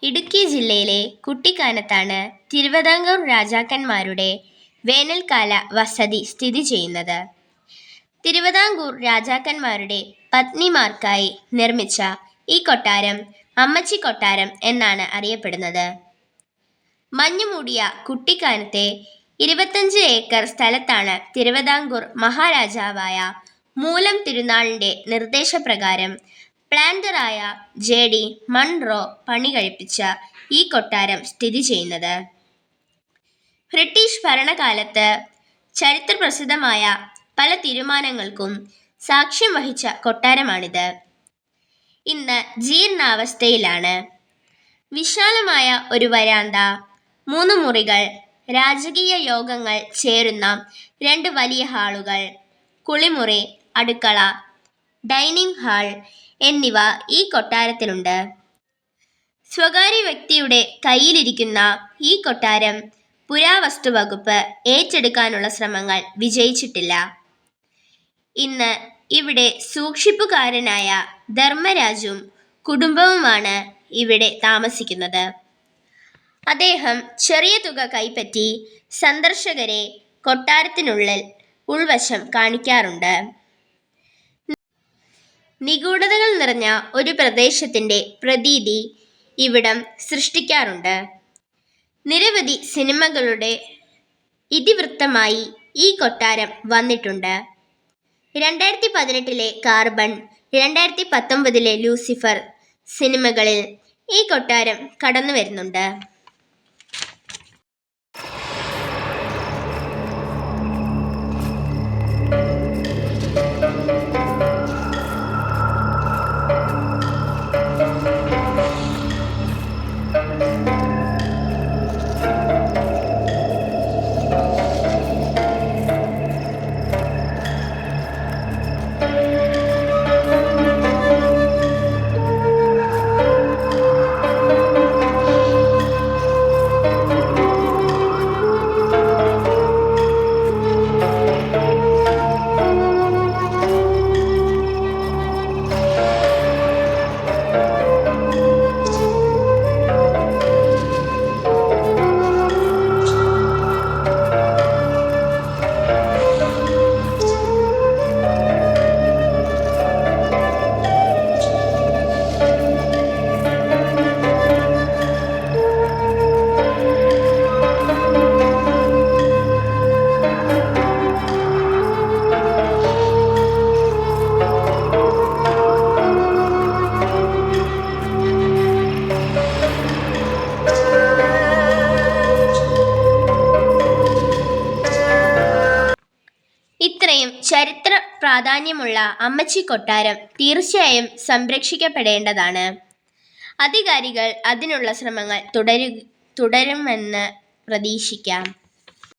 ഇടുക്കി ജില്ലയിലെ കുട്ടിക്കാനത്താണ് തിരുവിതാംകൂർ രാജാക്കന്മാരുടെ വേനൽക്കാല വസതി സ്ഥിതി ചെയ്യുന്നത്. തിരുവിതാംകൂർ രാജാക്കന്മാരുടെ പത്നിമാർക്കായി നിർമ്മിച്ച ഈ കൊട്ടാരം അമ്മച്ചി കൊട്ടാരം എന്നാണ് അറിയപ്പെടുന്നത്. മഞ്ഞുമൂടിയ കുട്ടിക്കാനത്തെ 25 ഏക്കർ സ്ഥലത്താണ് തിരുവിതാംകൂർ മഹാരാജാവായ മൂലം തിരുനാളിന്റെ നിർദ്ദേശപ്രകാരം പ്ലാന്ററായ JD മൺറോ പണി കഴിപ്പിച്ച ഈ കൊട്ടാരം സ്ഥിതി ചെയ്യുന്നത്. ബ്രിട്ടീഷ് ഭരണകാലത്ത് ചരിത്രപ്രസിദ്ധമായ പല തീരുമാനങ്ങൾക്കും സാക്ഷ്യം വഹിച്ച കൊട്ടാരമാണിത്. ഇന്ന് ജീർണാവസ്ഥയിലാണ്. വിശാലമായ ഒരു വരാന്ത, 3 മുറികൾ, രാജകീയ യോഗങ്ങൾ ചേരുന്ന 2 വലിയ ഹാളുകൾ, കുളിമുറി, അടുക്കള, ഡൈനിങ് ഹാൾ എന്നിവ ഈ കൊട്ടാരത്തിലുണ്ട്. സ്വകാര്യ വ്യക്തിയുടെ കയ്യിലിരിക്കുന്ന ഈ കൊട്ടാരം പുരാവസ്തു വകുപ്പ് ഏറ്റെടുക്കാനുള്ള ശ്രമങ്ങൾ വിജയിച്ചിട്ടില്ല. ഇന്ന് ഇവിടെ സൂക്ഷിപ്പുകാരനായ ധർമ്മരാജും കുടുംബവുമാണ് ഇവിടെ താമസിക്കുന്നത്. അദ്ദേഹം ചെറിയ തുക കൈപ്പറ്റി സന്ദർശകരെ കൊട്ടാരത്തിനുള്ളിൽ ഉൾവശം കാണിക്കാറുണ്ട്. നിഗൂഢതകൾ നിറഞ്ഞ ഒരു പ്രദേശത്തിന്റെ പ്രതീതി ഇവിടം സൃഷ്ടിക്കാറുണ്ട്. നിരവധി സിനിമകളുടെ ഇതിവൃത്തമായി ഈ കൊട്ടാരം വന്നിട്ടുണ്ട്. 2018 കാർബൺ, 2019 ലൂസിഫർ സിനിമകളിൽ ഈ കൊട്ടാരം കടന്നു വരുന്നുണ്ട്. ഇത്രയും ചരിത്ര പ്രാധാന്യമുള്ള അമ്മച്ചി കൊട്ടാരം തീർച്ചയായും സംരക്ഷിക്കപ്പെടേണ്ടതാണ്. അധികാരികൾ അതിനുള്ള ശ്രമങ്ങൾ തുടരുമെന്ന് പ്രതീക്ഷിക്കാം.